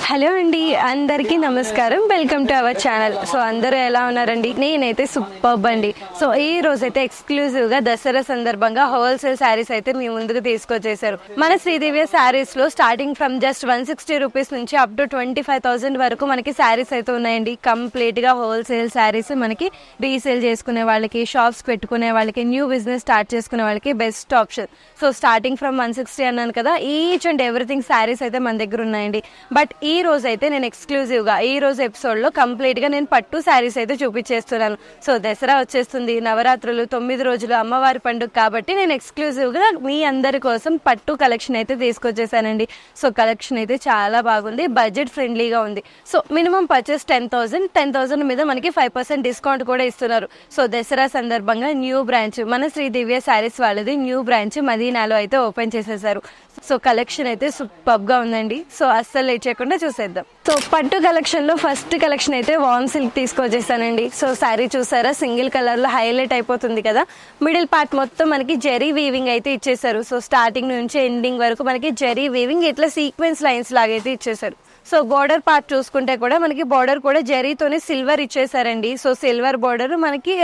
Hello అండి, అందరికీ నమస్కారం. Welcome to our channel. So అందరూ ఎలా ఉన్నారండి? నేనైతే సూపర్బ్ అండి. సో ఈ రోజైతే ఎక్స్క్లూజివ్ గా దసరా సందర్భంగా హోల్సేల్ శారీస్ అయితే మీ ముందుకు తీసుకొచ్చేసారు. మన శ్రీదేవి శారీస్ లో స్టార్టింగ్ ఫ్రమ్ జస్ట్ 160 రూపీస్ నుంచి అప్ టు 25,000 వరకు మనకి శారీస్ అయితే ఉన్నాయండి. కంప్లీట్ గా హోల్సేల్ శారీస్ మనకి రీసేల్ చేసుకునే వాళ్ళకి, షాప్స్ పెట్టుకునే వాళ్ళకి, న్యూ బిజినెస్ స్టార్ట్ చేసుకునే వాళ్ళకి best option. So starting from 160 అన్నాను కదా, ఈచ్ అండ్ ఎవ్రీథింగ్ శారీస్ అయితే మన దగ్గర ఉన్నాయండి. బట్ ఈ రోజు అయితే నేను ఎక్స్క్లూజివ్ గా ఈ రోజు ఎపిసోడ్ లో కంప్లీట్ గా నేను పట్టు శారీస్ అయితే చూపించేస్తున్నాను. సో దసరా వచ్చేస్తుంది, నవరాత్రులు 9 రోజులు అమ్మవారి పండుగ కాబట్టి నేను ఎక్స్క్లూజివ్ గా మీ అందరి కోసం పట్టు కలెక్షన్ అయితే తీసుకొచ్చేసానండి. సో కలెక్షన్ అయితే చాలా బాగుంది, బడ్జెట్ ఫ్రెండ్లీగా ఉంది. సో మినిమం పర్చేస్ 10,000 మీద మనకి 5% డిస్కౌంట్ కూడా ఇస్తున్నారు. సో దసరా సందర్భంగా న్యూ బ్రాంచ్ మన శ్రీదివ్య శారీస్ వాళ్ళది న్యూ బ్రాంచ్ మదీనాలో అయితే ఓపెన్ చేసేసారు. సో కలెక్షన్ అయితే సూపర్ గా ఉందండి. సో అస్సలు లేట్ చేయకుండా చూసేద్దాం. సో పట్టు కలెక్షన్ లో ఫస్ట్ కలెక్షన్ అయితే వామ్ సిల్క్ తీసుకొచ్చేసానండి. సో శారీ చూసారా, సింగిల్ కలర్ లో హైలైట్ అయిపోతుంది కదా. మిడిల్ పార్ట్ మొత్తం మనకి జెరీ వీవింగ్ అయితే ఇచ్చేసారు. సో స్టార్టింగ్ నుంచి ఎండింగ్ వరకు మనకి జెరీ వీవింగ్ ఇట్లా సీక్వెన్స్ లైన్స్ లాగైతే ఇచ్చేసారు. సో బోర్డర్ పార్ట్ చూసుకుంటే కూడా మనకి బోర్డర్ కూడా జరీతోనే సిల్వర్ ఇచ్చేసారండి. సో సిల్వర్ బోర్డర్ మనకి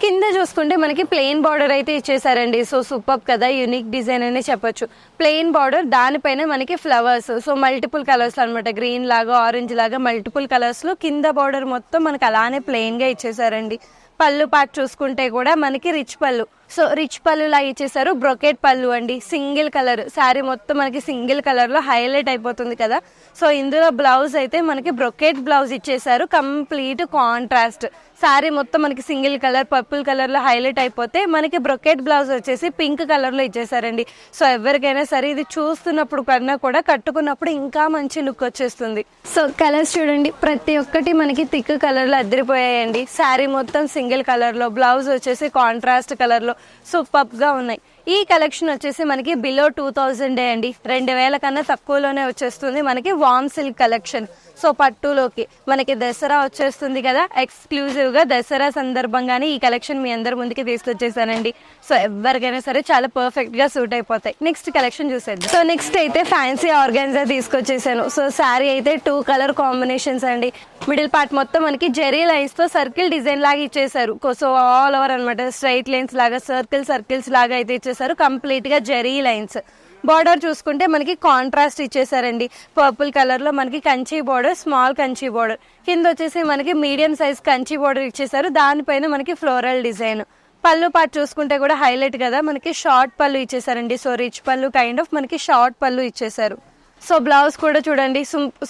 కింద చూసుకుంటే మనకి ప్లెయిన్ బార్డర్ అయితే ఇచ్చేసారండి. సో సూపర్ కదా, యూనిక్ డిజైన్ అనే చెప్పొచ్చు. ప్లెయిన్ బార్డర్, దానిపైన మనకి ఫ్లవర్స్, సో మల్టిపుల్ కలర్స్ అనమాట, గ్రీన్ లాగా ఆరెంజ్ లాగా మల్టిపుల్ కలర్స్ లో కింద బార్డర్ మొత్తం మనకి అలానే ప్లెయిన్ గా ఇచ్చేసారండి. పళ్ళు పార్ట్ చూసుకుంటే కూడా మనకి రిచ్ పళ్ళు, సో రిచ్ పళ్ళు లా ఇచ్చేసారు. బ్రొకెట్ పళ్ళు అండి, సింగిల్ కలర్ శారీ మొత్తం మనకి సింగిల్ కలర్ లో హైలైట్ అయిపోతుంది కదా. సో ఇందులో బ్లౌజ్ అయితే మనకి బ్రొకెట్ బ్లౌజ్ ఇచ్చేసారు, కంప్లీట్ కాంట్రాస్ట్. శారీ మొత్తం మనకి సింగిల్ కలర్ పర్పుల్ కలర్ లో హైలైట్ అయిపోతే మనకి బ్రొకెట్ బ్లౌజ్ వచ్చేసి పింక్ కలర్ లో ఇచ్చేసారండి. సో ఎవరికైనా సరే ఇది చూస్తున్నప్పుడు కన్నా కూడా కట్టుకున్నప్పుడు ఇంకా మంచి లుక్ వచ్చేస్తుంది. సో కలర్స్ చూడండి, ప్రతి ఒక్కటి మనకి థిక్ కలర్ లో అద్దరిపోయాయండి. శారీ మొత్తం సింగిల్ కలర్ లో, బ్లౌజ్ వచ్చేసి కాంట్రాస్ట్ కలర్ లో సూపర్ గా ఉన్నాయి. ఈ కలెక్షన్ వచ్చేసి మనకి బిలో 2,000 అండి, 2,000 కన్నా తక్కువలోనే వచ్చేస్తుంది మనకి వామ్ సిల్క్ కలెక్షన్. సో పట్టులోకి మనకి దసరా వచ్చేస్తుంది కదా, ఎక్స్క్లూజివ్ గా దసరా సందర్భంగానే ఈ కలెక్షన్ మీ అందరి ముందుకి తీసుకొచ్చేసానండి. సో ఎవరికైనా సరే చాలా పర్ఫెక్ట్ గా సూట్ అయిపోతాయి. నెక్స్ట్ కలెక్షన్ చూసేద్దాం. సో నెక్స్ట్ అయితే ఫ్యాన్సీ ఆర్గాన్జా తీసుకొచ్చేసాను. సో శారీ అయితే 2 కలర్ కాంబినేషన్స్ అండి. మిడిల్ పార్ట్ మొత్తం మనకి జెరీ లైన్స్ తో సర్కిల్ డిజైన్ లాగా ఇచ్చేసారు. సో ఆల్ ఓవర్ అనమాట, స్ట్రైట్ లైన్స్ లాగా సర్కిల్స్ లాగా అయితే ఇచ్చేసారు, కంప్లీట్ గా జెరీ లైన్స్. బార్డర్ చూసుకుంటే మనకి కాంట్రాస్ట్ ఇచ్చేసారండి. పర్పుల్ కలర్ లో మనకి Kanchi border, small Kanchi border, కింద వచ్చేసి మనకి మీడియం సైజ్ కంచి బార్డర్ ఇచ్చేసారు. దానిపైన మనకి ఫ్లోరల్ డిజైన్. పళ్ళు పార్ట్ చూసుకుంటే కూడా హైలైట్ కదా, మనకి షార్ట్ పళ్ళు ఇచ్చేసారండి. సో రిచ్ పళ్ళు కైండ్ ఆఫ్ మనకి షార్ట్ పళ్ళు ఇచ్చేసారు. సో బ్లౌజ్ కూడా చూడండి,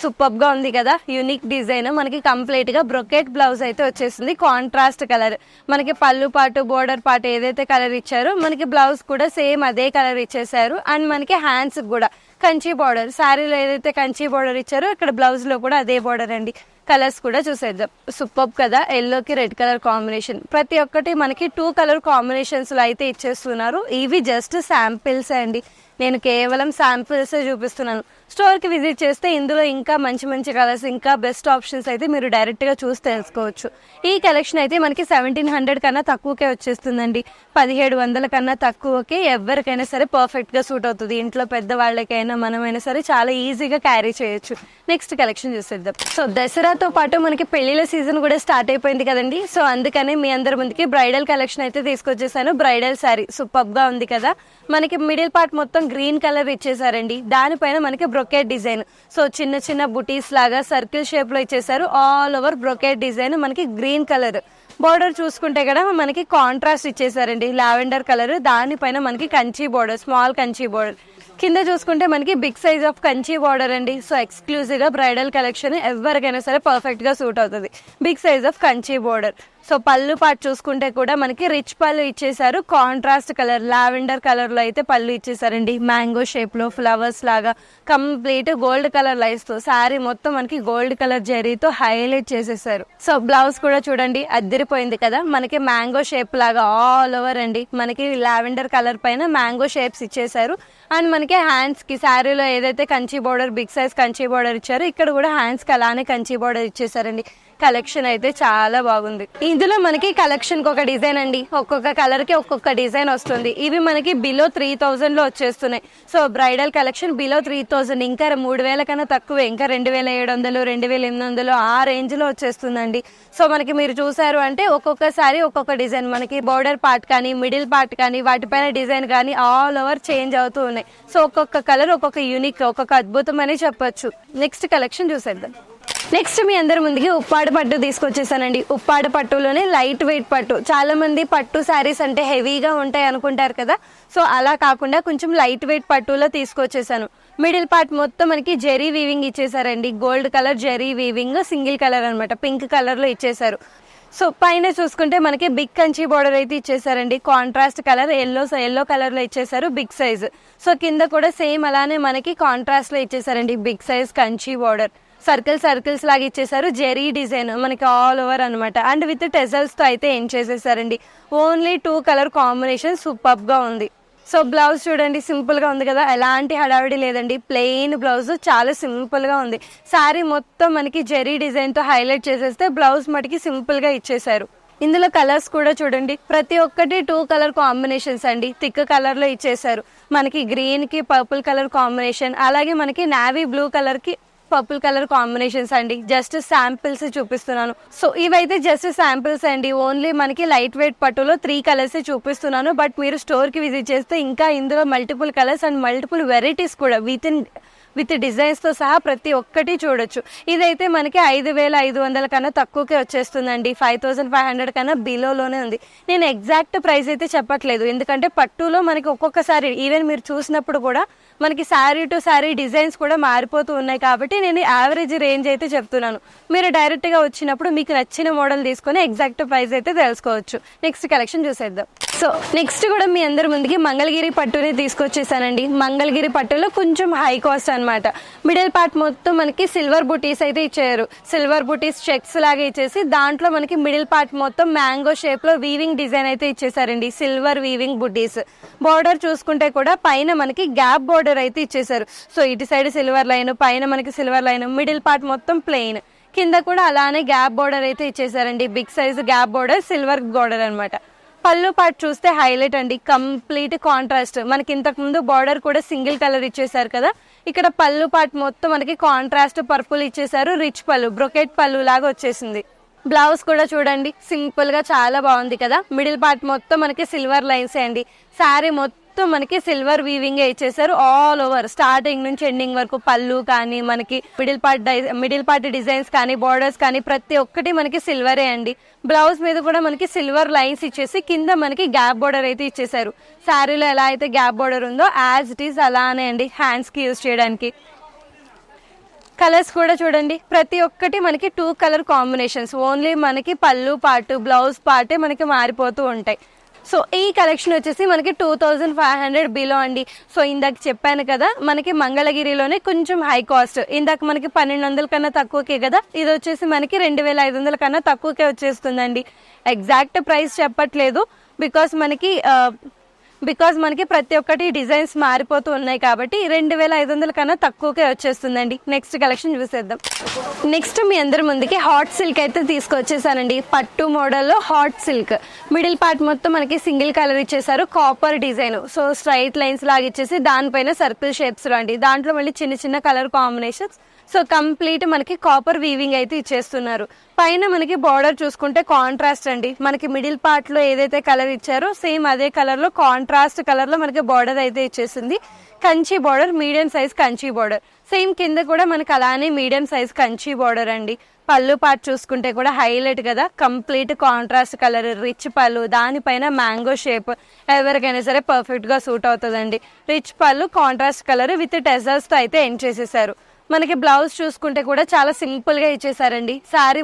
సూపర్ గా ఉంది కదా, యూనిక్ డిజైన్. మనకి కంప్లీట్ గా బ్రొకెట్ బ్లౌజ్ అయితే వచ్చేసింది, కాంట్రాస్ట్ కలర్. మనకి పళ్ళు పాటు బోర్డర్ పాటు ఏదైతే కలర్ ఇచ్చారో మనకి బ్లౌజ్ కూడా సేమ్ అదే కలర్ ఇచ్చేసారు. అండ్ మనకి హ్యాండ్స్ కూడా కంచి బార్డర్, శారీలో ఏదైతే కంచి బార్డర్ ఇచ్చారో ఇక్కడ బ్లౌజ్ లో కూడా అదే బార్డర్ అండి. కలర్స్ కూడా చూసేద్దాం. సూపర్ కదా, ఎల్లోకి రెడ్ కలర్ కాంబినేషన్. ప్రతి ఒక్కటి మనకి 2 కలర్ కాంబినేషన్స్ లో అయితే ఇచ్చేస్తున్నారు. ఇవి జస్ట్ శాంపిల్స్ అండి, నేను కేవలం శాంపిల్స్ చూపిస్తున్నాను. స్టోర్ కి విజిట్ చేస్తే ఇందులో ఇంకా మంచి మంచి కలర్స్, ఇంకా బెస్ట్ ఆప్షన్స్ అయితే మీరు డైరెక్ట్ గా చూసి తెలుసుకోవచ్చు. ఈ కలెక్షన్ అయితే మనకి 1,700 కన్నా తక్కువకే వచ్చేస్తుందండి. 1,700 కన్నా తక్కువకే ఎవరికైనా సరే పర్ఫెక్ట్ గా సూట్ అవుతుంది. ఇంట్లో పెద్దవాళ్ళకైనా మనమైనా సరే చాలా ఈజీగా క్యారీ చేయొచ్చు. నెక్స్ట్ కలెక్షన్ చూసేద్దాం. సో దసరాతో పాటు మనకి పెళ్లిళ్ళ సీజన్ కూడా స్టార్ట్ అయిపోయింది కదండి. సో అందుకనే మీ అందరి ముందుకి బ్రైడల్ కలెక్షన్ అయితే తీసుకొచ్చేసాను. బ్రైడల్ శారీ సూపర్ గా ఉంది కదా, మనకి మిడిల్ పార్ట్ మొత్తం గ్రీన్ కలర్ ఇచ్చేసారండి. దానిపైన మనకి బ్రొకెట్ డిజైన్, సో చిన్న చిన్న బుటీస్ లాగా సర్కిల్ షేప్ లో ఇచ్చేసారు. ఆల్ ఓవర్ బ్రొకెట్ డిజైన్, మనకి గ్రీన్ కలర్. బోర్డర్ చూసుకుంటే కూడా మనకి కాంట్రాస్ట్ ఇచ్చేసారండి, లావెండర్ కలర్. దానిపైన మనకి Kanchi border, small Kanchi border. కింద చూసుకుంటే మనకి big size of Kanchi border అండి. సో ఎక్స్క్లూజివ్ గా బ్రైడల్ కలెక్షన్ ఎవరికైనా సరే పర్ఫెక్ట్ గా సూట్ అవుతుంది, big size of Kanchi border. So పళ్ళు పార్ట్ చూసుకుంటే కూడా మనకి రిచ్ పళ్ళు ఇచ్చేసారు, కాంట్రాస్ట్ కలర్ లావెండర్ కలర్ లో అయితే పళ్ళు ఇచ్చేసారండి. మ్యాంగో షేప్ లో ఫ్లవర్స్ లాగా కంప్లీట్ గోల్డ్ కలర్ లైన్స్ తో శారీ మొత్తం మనకి గోల్డ్ కలర్ జరీతో హైలైట్ చేసేసారు. సో బ్లౌజ్ కూడా చూడండి, అద్దరిపోయింది కదా, మనకి మ్యాంగో షేప్ లాగా ఆల్ ఓవర్ అండి. మనకి లావెండర్ కలర్ పైన మ్యాంగో షేప్స్ ఇచ్చేసారు. అండ్ మనకి హ్యాండ్స్ కి శారీలో ఏదైతే Kanchi border, big size Kanchi border ఇచ్చారో ఇక్కడ కూడా హ్యాండ్స్ కి అలానే కంచి బోర్డర్ ఇచ్చేసారండి. కలెక్షన్ అయితే చాలా బాగుంది. ఇందులో మనకి కలెక్షన్ కి ఒక డిజైన్ అండి, ఒక్కొక్క కలర్ కి ఒక్కొక్క డిజైన్ వస్తుంది. ఇవి మనకి బిలో 3000 లో వచ్చేస్తున్నాయి. సో బ్రైడల్ కలెక్షన్ బిలో 3000, ఇంకా 3000 కన్నా తక్కువే, ఇంకా 2700, 2800 ఆ రేంజ్ లో వచ్చేస్తుందండి. సో మనకి మీరు చూసారు అంటే ఒక్కొక్కసారి ఒక్కొక్క డిజైన్, మనకి బోర్డర్ పార్ట్ కానీ మిడిల్ పార్ట్ కానీ వాటిపైన డిజైన్ కానీ ఆల్ ఓవర్ చేంజ్ అవుతూ ఉన్నాయి. సో ఒక్కొక్క కలర్ ఒక్కొక్క యూనిక్, ఒక్కొక్క అద్భుతం అని చెప్పొచ్చు. నెక్స్ట్ కలెక్షన్ చూసేద్దాం. నెక్స్ట్ మీ అందరి ముందుకి ఉప్పాడ పట్టు తీసుకొచ్చేసానండి. ఉప్పాడ పట్టులోనే లైట్ వెయిట్ పట్టు. చాలా మంది పట్టు శారీస్ అంటే హెవీగా ఉంటాయి అనుకుంటారు కదా, సో అలా కాకుండా కొంచెం లైట్ వెయిట్ పట్టులో తీసుకొచ్చేసాను. మిడిల్ పార్ట్ మొత్తం మనకి జెరీ వీవింగ్ ఇచ్చేసారండి. Gold colour zari weaving, single colour అనమాట, పింక్ కలర్ లో ఇచ్చేసారు. సో పైన చూసుకుంటే మనకి బిగ్ కంచి బోర్డర్ అయితే ఇచ్చేసారండి. కాంట్రాస్ట్ కలర్ ఎల్లో కలర్ లో ఇచ్చేసారు, బిగ్ సైజ్. సో కింద కూడా సేమ్ అలానే మనకి కాంట్రాస్ట్ లో ఇచ్చేసారండి, big size Kanchi border. Circles లాగా ఇచ్చేసారు, జెరీ డిజైన్ మనకి ఆల్ ఓవర్ అనమాట. అండ్ విత్ టెజల్స్ తో అయితే ఏం చేసేసారండి. ఓన్లీ 2 కలర్ కాంబినేషన్ సూపర్ గా ఉంది. సో బ్లౌజ్ చూడండి, సింపుల్ గా ఉంది కదా, ఎలాంటి హడావిడి లేదండి. ప్లెయిన్ బ్లౌజ్, చాలా సింపుల్ గా ఉంది. శారీ మొత్తం మనకి జెరీ డిజైన్ తో హైలైట్ చేసేస్తే బ్లౌజ్ మటుకి సింపుల్ గా ఇచ్చేసారు. ఇందులో కలర్స్ కూడా చూడండి, ప్రతి ఒక్కటి 2 కలర్ కాంబినేషన్స్ అండి. థిక్ కలర్ లో ఇచ్చేసారు. మనకి గ్రీన్ కి పర్పుల్ కలర్ కాంబినేషన్, అలాగే మనకి నావీ బ్లూ కలర్ కి పర్పుల్ కలర్ కాంబినేషన్స్ అండి. జస్ట్ శాంపిల్స్ చూపిస్తున్నాను. సో ఇవైతే జస్ట్ శాంపిల్స్ అండి. ఓన్లీ మనకి లైట్ వెయిట్ పట్టులో 3 కలర్స్ చూపిస్తున్నాను. బట్ మీరు స్టోర్ కి విజిట్ చేస్తే ఇంకా ఇందులో multiple colours and multiple varieties కూడా విత్ డిజైన్స్ తో సహా ప్రతి ఒక్కటి చూడొచ్చు. ఇదైతే మనకి 5500 కన్నా తక్కువకే వచ్చేస్తుందండి. 5500 కన్నా బిలోలోనే ఉంది. నేను ఎగ్జాక్ట్ ప్రైస్ అయితే చెప్పట్లేదు, ఎందుకంటే పట్టులో మనకి ఒక్కొక్కసారి ఈవెన్ మీరు చూసినప్పుడు కూడా మనకి శారీ టు శారీ డిజైన్స్ కూడా మారిపోతూ ఉన్నాయి. కాబట్టి నేను యావరేజ్ రేంజ్ అయితే చెప్తున్నాను. మీరు డైరెక్ట్ గా వచ్చినప్పుడు మీకు నచ్చిన మోడల్ తీసుకొని ఎగ్జాక్ట్ ప్రైస్ అయితే తెలుసుకోవచ్చు. నెక్స్ట్ కలెక్షన్ చూసేద్దాం. సో నెక్స్ట్ కూడా మీ అందరి ముందుకి మంగళగిరి పట్టుని తీసుకొచ్చేసానండి. మంగళగిరి పట్టులో కొంచెం హై కాస్ట్ అనమాట. మిడిల్ పార్ట్ మొత్తం మనకి సిల్వర్ బుటీస్ అయితే ఇచ్చారు. సిల్వర్ బుటీస్ చెక్స్ లాగా ఇచ్చేసి దాంట్లో మనకి మిడిల్ పార్ట్ మొత్తం మ్యాంగో షేప్ లో వీవింగ్ డిజైన్ అయితే ఇచ్చేసారండి. సిల్వర్ వీవింగ్ బుటీస్. బోర్డర్ చూసుకుంటే కూడా పైన మనకి గ్యాప్ బోర్డర్ అయితే ఇచ్చేసారు. సో ఇటు సైడ్ సిల్వర్ లైన్, పైన మనకి సిల్వర్ లైన్, మిడిల్ పార్ట్ మొత్తం ప్లెయిన్, కింద కూడా అలానే గ్యాప్ బోర్డర్ అయితే ఇచ్చేసారండి. Big size gap border, silver border అనమాట. పళ్ళు పార్ట్ చూస్తే హైలైట్ అండి, కంప్లీట్ కాంట్రాస్ట్. మనకి ఇంతకు ముందు బార్డర్ కూడా సింగిల్ కలర్ ఇచ్చేసారు కదా, ఇక్కడ పళ్ళు పార్ట్ మొత్తం మనకి కాంట్రాస్ట్ పర్పుల్ ఇచ్చేసారు. రిచ్ పళ్ళు, బ్రొకెట్ పళ్ళు లాగా వచ్చేసింది. బ్లౌజ్ కూడా చూడండి, సింపుల్ గా చాలా బాగుంది కదా. మిడిల్ పార్ట్ మొత్తం మనకి సిల్వర్ లైన్స్ అండి. శారీ మొత్తం మనకి సిల్వర్ వీవింగ్ ఇచ్చేసారు ఆల్ ఓవర్, స్టార్టింగ్ నుంచి ఎండింగ్ వరకు. పళ్ళు కానీ మనకి మిడిల్ పార్ట్ డిజైన్స్ కానీ బోర్డర్స్ కానీ ప్రతి ఒక్కటి మనకి సిల్వరే అండి. బ్లౌజ్ మీద కూడా మనకి సిల్వర్ లైన్స్ ఇచ్చేసి కింద మనకి గ్యాప్ బోర్డర్ అయితే ఇచ్చేసారు. శారీలో ఎలా అయితే గ్యాప్ బోర్డర్ ఉందో యాజ్ ఇట్ ఈస్ అలానే అండి, హ్యాండ్స్ కి యూజ్ చేయడానికి. కలర్స్ కూడా చూడండి, ప్రతి ఒక్కటి మనకి 2 కలర్ కాంబినేషన్స్. ఓన్లీ మనకి పళ్ళు పార్ట్, బ్లౌజ్ పార్టే మనకి మారిపోతూ ఉంటాయి. సో ఈ కలెక్షన్ వచ్చేసి మనకి 2500 బిలో అండి. సో ఇందాక చెప్పాను కదా, మనకి మంగళగిరిలోనే కొంచెం హై కాస్ట్. ఇందాక మనకి 1200 కన్నా తక్కువకే కదా, ఇది వచ్చేసి మనకి 2500 కన్నా తక్కువకే వచ్చేస్తుందండి. ఎగ్జాక్ట్ ప్రైస్ చెప్పట్లేదు, బికాస్ మనకి ప్రతి ఒక్కటి డిజైన్స్ మారిపోతూ ఉన్నాయి కాబట్టి 2500 కన్నా తక్కువకే వచ్చేస్తుందండి. నెక్స్ట్ కలెక్షన్ చూసేద్దాం. నెక్స్ట్ మీ అందరి ముందుకి హాట్ సిల్క్ అయితే తీసుకొచ్చేసానండి. పట్టు మోడల్లో హాట్ సిల్క్. మిడిల్ పార్ట్ మొత్తం మనకి సింగిల్ కలర్ ఇచ్చేసారు, copper design. So straight lines లాగా ఇచ్చేసి దానిపైన సర్కిల్ షేప్స్ లో అండి. దాంట్లో మళ్ళీ చిన్న చిన్న కలర్ కాంబినేషన్స్. సో కంప్లీట్ మనకి కాపర్ వీవింగ్ అయితే ఇచ్చేస్తున్నారు. పైన మనకి బార్డర్ చూసుకుంటే కాంట్రాస్ట్ అండి. మనకి మిడిల్ పార్ట్ లో ఏదైతే కలర్ ఇచ్చారో సేమ్ అదే కలర్ లో కాంట్రాస్ట్ కలర్ లో మనకి బార్డర్ అయితే ఇచ్చేసింది. Kanchi border, medium size Kanchi border. Same కింద కూడా మనకి అలానే మీడియం సైజ్ కంచి బార్డర్ అండి. పళ్ళు పార్ట్ చూసుకుంటే కూడా హైలైట్ కదా, కంప్లీట్ కాంట్రాస్ట్ కలర్, రిచ్ పళ్ళు, దానిపైన మ్యాంగో షేప్. ఎవరికైనా సరే పర్ఫెక్ట్ గా సూట్ అవుతుందండి. రిచ్ పళ్ళు, కాంట్రాస్ట్ కలర్ విత్ టెజల్స్ తో అయితే ఎండ్ చేసేసారు. మనకి బ్లౌజ్ చూసుకుంటే కూడా చాలా సింపుల్ గా ఇచ్చేసారండి. శారీ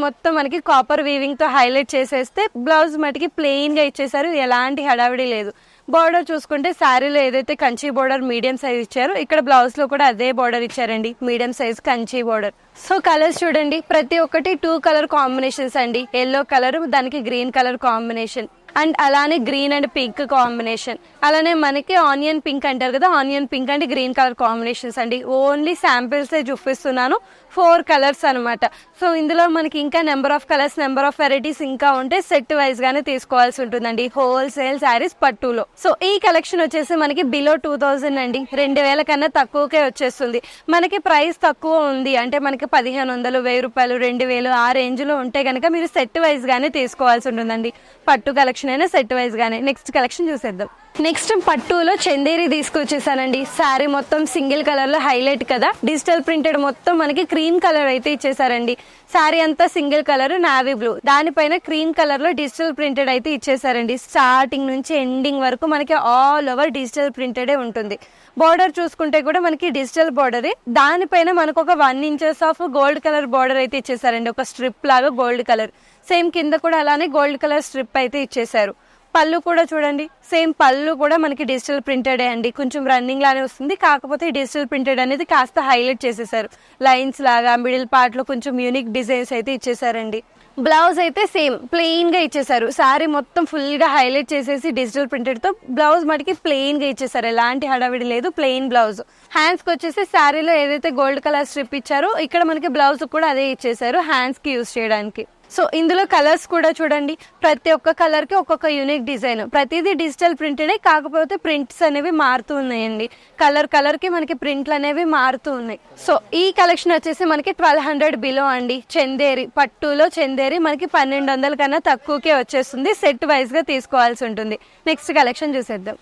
మొత్తం మనకి కాపర్ వీవింగ్ తో హైలైట్ చేసేస్తే బ్లౌజ్ మటుకి ప్లెయిన్ గా ఇచ్చేసారు, ఎలాంటి హడావిడి లేదు. బార్డర్ చూసుకుంటే శారీలో ఏదైతే కంచి బార్డర్ మీడియం సైజ్ ఇచ్చారో ఇక్కడ బ్లౌజ్ లో కూడా అదే బార్డర్ ఇచ్చారండి, medium size Kanchi border. So colours చూడండి, ప్రతి ఒక్కటి 2 కలర్ కాంబినేషన్స్ అండి. ఎల్లో కలర్, దానికి గ్రీన్ కలర్ కాంబినేషన్. అండ్ అలానే గ్రీన్ అండ్ పింక్ కాంబినేషన్, అలానే మనకి ఆనియన్ పింక్ అంటారు కదా, onion pink and green colour combinations అండి. ఓన్లీ శాంపిల్సే చూపిస్తున్నాను, 4 కలర్స్ అనమాట. సో ఇందులో మనకి ఇంకా number of colours, number of varieties ఇంకా ఉంటే సెట్ వైజ్ గానే తీసుకోవాల్సి ఉంటుందండి హోల్సేల్ శారీస్ పట్టులో. సో ఈ కలెక్షన్ వచ్చేసి మనకి బిలో 2000 అండి, 2000 కన్నా తక్కువకే వచ్చేస్తుంది. మనకి ప్రైస్ తక్కువ ఉంది అంటే మనకి 1500, 1000 రూపాయలు, 2000 ఆ రేంజ్ లో ఉంటే కనుక మీరు సెట్ వైజ్ గానే తీసుకోవాల్సి ఉంటుందండి. పట్టు కలెక్షన్ అయినా సెట్ వైజ్ గానే. నెక్స్ట్ కలెక్షన్ చూసేద్దాం. నెక్స్ట్ పట్టులో చందేరి తీసుకొచ్చేసానండి. శారీ మొత్తం సింగిల్ కలర్ లో హైలైట్ కదా, డిజిటల్ ప్రింటెడ్ మొత్తం మనకి క్రీమ్ కలర్ అయితే ఇచ్చేసారండి. శారీ అంతా సింగిల్ కలర్ నావీ బ్లూ, దానిపైన క్రీమ్ కలర్ లో డిజిటల్ ప్రింటెడ్ అయితే ఇచ్చేసారండి. స్టార్టింగ్ నుంచి ఎండింగ్ వరకు మనకి ఆల్ ఓవర్ డిజిటల్ ప్రింటెడే ఉంటుంది. బార్డర్ చూసుకుంటే కూడా మనకి డిజిటల్ బార్డరే, దానిపైన మనకు ఒక 1 inches of gold colour border అయితే ఇచ్చేసారండి, ఒక స్ట్రిప్ లాగా గోల్డ్ కలర్. సేమ్ కింద కూడా అలానే గోల్డ్ కలర్ స్ట్రిప్ అయితే ఇచ్చేసారు. పళ్ళు కూడా చూడండి, సేమ్ పళ్ళు కూడా మనకి డిజిటల్ ప్రింటెడే అండి, కొంచెం రన్నింగ్ లానే వస్తుంది. కాకపోతే డిజిటల్ ప్రింటెడ్ అనేది కాస్త హైలైట్ చేసేసారు, లైన్స్ లాగా మిడిల్ పార్ట్ లో కొంచెం యూనిక్ డిజైన్స్ అయితే ఇచ్చేసారండి. బ్లౌజ్ అయితే సేమ్ ప్లెయిన్ గా ఇచ్చేసారు. శారీ మొత్తం ఫుల్ గా హైలైట్ చేసేసి డిజిటల్ ప్రింటెడ్ తో, బ్లౌజ్ మటుకి ప్లెయిన్ గా ఇచ్చేసారు, ఎలాంటి హడావిడి లేదు, ప్లెయిన్ బ్లౌజ్. హ్యాండ్స్ కి వచ్చేసి శారీలో ఏదైతే గోల్డ్ కలర్ స్ట్రిప్ ఇచ్చారో ఇక్కడ మనకి బ్లౌజ్ కూడా అదే ఇచ్చేసారు హ్యాండ్స్ కి యూజ్ చేయడానికి. సో ఇందులో కలర్స్ కూడా చూడండి, ప్రతి ఒక్క కలర్ కి ఒక్కొక్క యూనిక్ డిజైన్, ప్రతిదీ డిజిటల్ ప్రింటెడే, కాకపోతే ప్రింట్స్ అనేవి మారుతూ ఉన్నాయండి. కలర్ కి మనకి ప్రింట్లు అనేవి మారుతూ ఉన్నాయి. సో ఈ కలెక్షన్ వచ్చేసి మనకి 1200 బిలో అండి. చందేరి పట్టులో చందేరి మనకి 1200 కన్నా తక్కువకే వచ్చేస్తుంది, సెట్ వైజ్ గా తీసుకోవాల్సి ఉంటుంది. నెక్స్ట్ కలెక్షన్ చూసేద్దాం.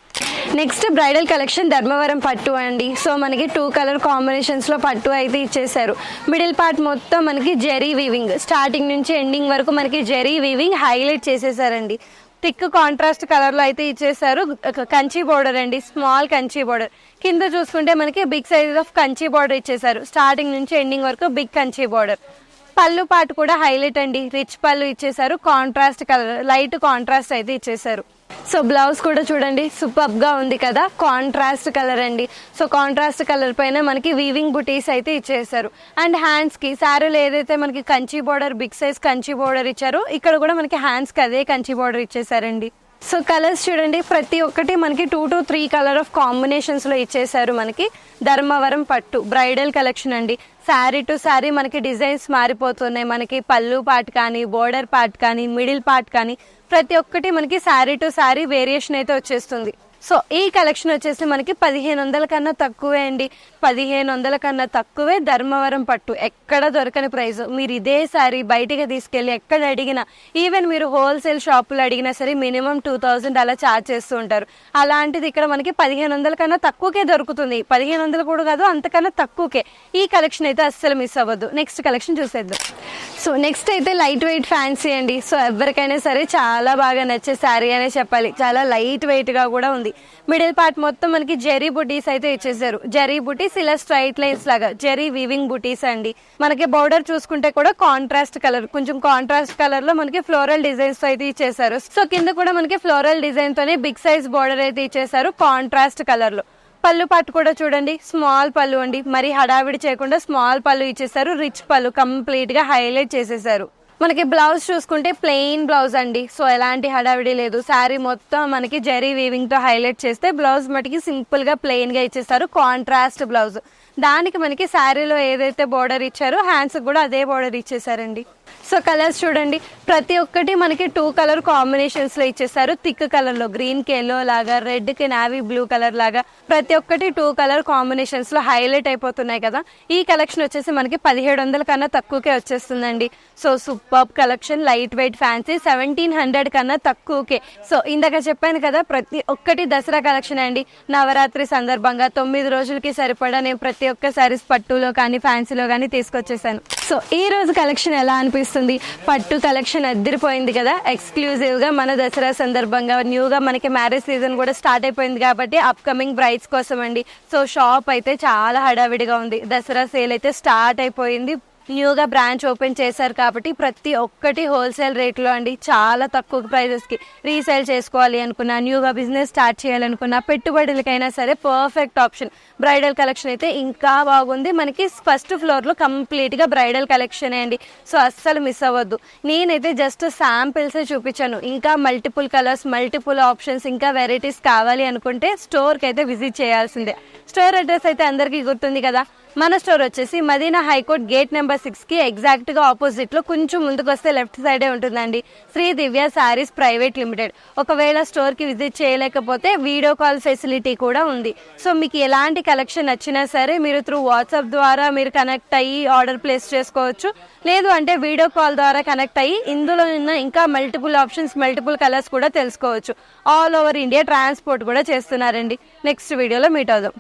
నెక్స్ట్ బ్రైడల్ కలెక్షన్ ధర్మవరం పట్టు అండి. సో మనకి 2 కలర్ కాంబినేషన్స్ లో పట్టు అయితే ఇచ్చేసారు. మిడిల్ పార్ట్ మొత్తం మనకి జెరీ వీవింగ్, స్టార్టింగ్ నుంచి ఎండింగ్ వరకు మనకి జెరీ వీవింగ్ హైలైట్ చేసేసారండి. థిక్ కాంట్రాస్ట్ కలర్ లో అయితే ఇచ్చేసారు. కంచి బోర్డర్ అండి, స్మాల్ కంచి బోర్డర్. కింద చూసుకుంటే మనకి big size of Kanchi border ఇచ్చేసారు, స్టార్టింగ్ నుంచి ఎండింగ్ వరకు బిగ్ కంచి బోర్డర్. పళ్ళు పాటు కూడా హైలైట్ అండి, రిచ్ పళ్ళు ఇచ్చేసారు, కాంట్రాస్ట్ కలర్, లైట్ కాంట్రాస్ట్ అయితే ఇచ్చేసారు. సో బ్లౌజ్ కూడా చూడండి సూపర్ గా ఉంది కదా, కాంట్రాస్ట్ కలర్ అండి. సో కాంట్రాస్ట్ కలర్ పైన మనకి వీవింగ్ బుటీస్ అయితే ఇచ్చేసారు. అండ్ హ్యాండ్స్ కి శారీలో ఏదైతే మనకి Kanchi border, big size Kanchi border ఇచ్చారో ఇక్కడ కూడా మనకి హ్యాండ్స్ కి అదే కంచి బోర్డర్ ఇచ్చేసారండి. సో కలర్స్ చూడండి, ప్రతి ఒక్కటి మనకి 2 to 3 కలర్ ఆఫ్ కాంబినేషన్స్ లో ఇచ్చేసారు. మనకి ధర్మవరం పట్టు బ్రైడల్ కలెక్షన్ అండి. శారీ టు శారీ మనకి డిజైన్స్ మారిపోతున్నాయి. మనకి పళ్ళు పార్ట్ కానీ, బోర్డర్ పార్ట్ కానీ, మిడిల్ పార్ట్ కానీ ప్రతి ఒక్కటి మనకి శారీ టు శారీ వేరియేషన్ అయితే వచ్చేస్తుంది. సో ఈ కలెక్షన్ వచ్చేసి మనకి 1500 కన్నా తక్కువే అండి, 1500 కన్నా తక్కువే ధర్మవరం పట్టు. ఎక్కడ దొరకని ప్రైస్. మీరు ఇదే సారీ బయటికి తీసుకెళ్ళి ఎక్కడ అడిగినా, ఈవెన్ మీరు హోల్సేల్ షాపులో అడిగినా సరే మినిమం 2000 అలా ఛార్జ్ చేస్తూ ఉంటారు. అలాంటిది ఇక్కడ మనకి 1500 కన్నా తక్కువకే దొరుకుతుంది. 1500 కూడా కాదు, అంతకన్నా తక్కువకే. ఈ కలెక్షన్ అయితే అస్సలు మిస్ అవ్వద్దు. నెక్స్ట్ కలెక్షన్ చూసేద్దాం. సో నెక్స్ట్ అయితే లైట్ వెయిట్ ఫ్యాన్సీ అండి. సో ఎవరికైనా సరే చాలా బాగా నచ్చే శారీ అనే చెప్పాలి, చాలా లైట్ వెయిట్ గా కూడా ఉంది. మిడిల్ పార్ట్ మొత్తం మనకి జెరీ బుటీస్ అయితే ఇచ్చేసారు. జెరీ బుటీస్ ఇలా స్ట్రైట్ లైన్స్ లాగా జెరీ వీవింగ్ బుటీస్ అండి. మనకి బోర్డర్ చూసుకుంటే కూడా కాంట్రాస్ట్ కలర్, కొంచెం కాంట్రాస్ట్ కలర్ లో మనకి ఫ్లోరల్ డిజైన్స్ అయితే ఇచ్చేసారు. సో కింద కూడా మనకి ఫ్లోరల్ డిజైన్ తోనే బిగ్ సైజ్ బోర్డర్ అయితే ఇచ్చేసారు కాంట్రాస్ట్ కలర్ లో. పళ్ళు పాటు కూడా చూడండి, స్మాల్ పళ్ళు అండి, మరి హడావిడి చేయకుండా స్మాల్ పళ్ళు ఇచ్చేసారు. రిచ్ పళ్ళు కంప్లీట్ గా హైలైట్ చేసేసారు. మనకి బ్లౌజ్ చూసుకుంటే ప్లెయిన్ బ్లౌజ్ అండి. సో ఎలాంటి హడావిడి లేదు. శారీ మొత్తం మనకి జరీ వీవింగ్ తో హైలైట్ చేస్తే బ్లౌజ్ మటుకి సింపుల్ గా ప్లెయిన్ గా ఇచ్చేసారు, కాంట్రాస్ట్ బ్లౌజ్. దానికి మనకి శారీలో ఏదైతే బోర్డర్ ఇచ్చారో హ్యాండ్స్ కూడా అదే బోర్డర్ ఇచ్చేసారండి. సో కలర్స్ చూడండి, ప్రతి ఒక్కటి మనకి 2 కలర్ కాంబినేషన్స్ లో ఇచ్చేసారు. థిక్ కలర్ లో గ్రీన్ కి ఎల్లో లాగా, రెడ్ కి నావీ బ్లూ కలర్ లాగా ప్రతి ఒక్కటి 2 కలర్ కాంబినేషన్స్ లో హైలైట్ అయిపోతున్నాయి కదా. ఈ కలెక్షన్ వచ్చేసి మనకి 1700 కన్నా తక్కువకే వచ్చేస్తుందండి. So super collection, light weight fancy, 1700 కన్నా తక్కువకే. సో ఇందాక చెప్పాను కదా, ప్రతి ఒక్కటి దసరా కలెక్షన్ అండి. నవరాత్రి సందర్భంగా 9 రోజులకి సరిపడా నేను ప్రతి ఒక్క సారీస్ పట్టులో కానీ ఫ్యాన్సీలో కానీ తీసుకొచ్చేసాను. సో ఈ రోజు కలెక్షన్ ఎలా అనిపిస్తుంది? పట్టు కలెక్షన్ అద్దరిపోయింది కదా. ఎక్స్క్లూజివ్ గా మన దసరా సందర్భంగా న్యూగా మనకి మ్యారేజ్ సీజన్ కూడా స్టార్ట్ అయిపోయింది కాబట్టి అప్కమింగ్ బ్రైడ్స్ కోసం అండి. సో షాప్ అయితే చాలా హడావిడిగా ఉంది. దసరా సేల్ అయితే స్టార్ట్ అయిపోయింది. న్యూగా బ్రాంచ్ ఓపెన్ చేశారు కాబట్టి ప్రతి ఒక్కటి హోల్సేల్ రేట్లో అండి, చాలా తక్కువ ప్రైజెస్కి. రీసేల్ చేసుకోవాలి అనుకున్నా, న్యూగా బిజినెస్ స్టార్ట్ చేయాలనుకున్నా, పెట్టుబడులకైనా సరే పర్ఫెక్ట్ ఆప్షన్. బ్రైడల్ కలెక్షన్ అయితే ఇంకా బాగుంది. మనకి ఫస్ట్ ఫ్లోర్లో కంప్లీట్గా బ్రైడల్ కలెక్షనే అండి, సో అస్సలు మిస్ అవ్వద్దు. నేనైతే జస్ట్ శాంపిల్సే చూపించాను. ఇంకా మల్టిపుల్ కలర్స్, మల్టిపుల్ ఆప్షన్స్, ఇంకా వెరైటీస్ కావాలి అనుకుంటే స్టోర్కి అయితే విజిట్ చేయాల్సిందే. స్టోర్ అడ్రస్ అయితే అందరికీ గుర్తుంది కదా. మన స్టోర్ వచ్చేసి మదీనా హైకోర్ట్ గేట్ నెంబర్ 6కి ఎగ్జాక్ట్గా ఆపోజిట్లో కొంచెం ముందుకు వస్తే లెఫ్ట్ సైడే ఉంటుందండి, శ్రీ దివ్య శారీస్ ప్రైవేట్ లిమిటెడ్. ఒకవేళ స్టోర్కి విజిట్ చేయలేకపోతే వీడియో కాల్ ఫెసిలిటీ కూడా ఉంది. సో మీకు ఎలాంటి కలెక్షన్ నచ్చినా సరే మీరు త్రూ వాట్సాప్ ద్వారా మీరు కనెక్ట్ అయ్యి ఆర్డర్ ప్లేస్ చేసుకోవచ్చు. లేదు అంటే వీడియో కాల్ ద్వారా కనెక్ట్ అయ్యి ఇందులో ఉన్న ఇంకా మల్టిపుల్ ఆప్షన్స్, మల్టిపుల్ కలర్స్ కూడా తెలుసుకోవచ్చు. ఆల్ ఓవర్ ఇండియా ట్రాన్స్పోర్ట్ కూడా చేస్తున్నారండి. నెక్స్ట్ వీడియోలో మీట్ అవుదాం.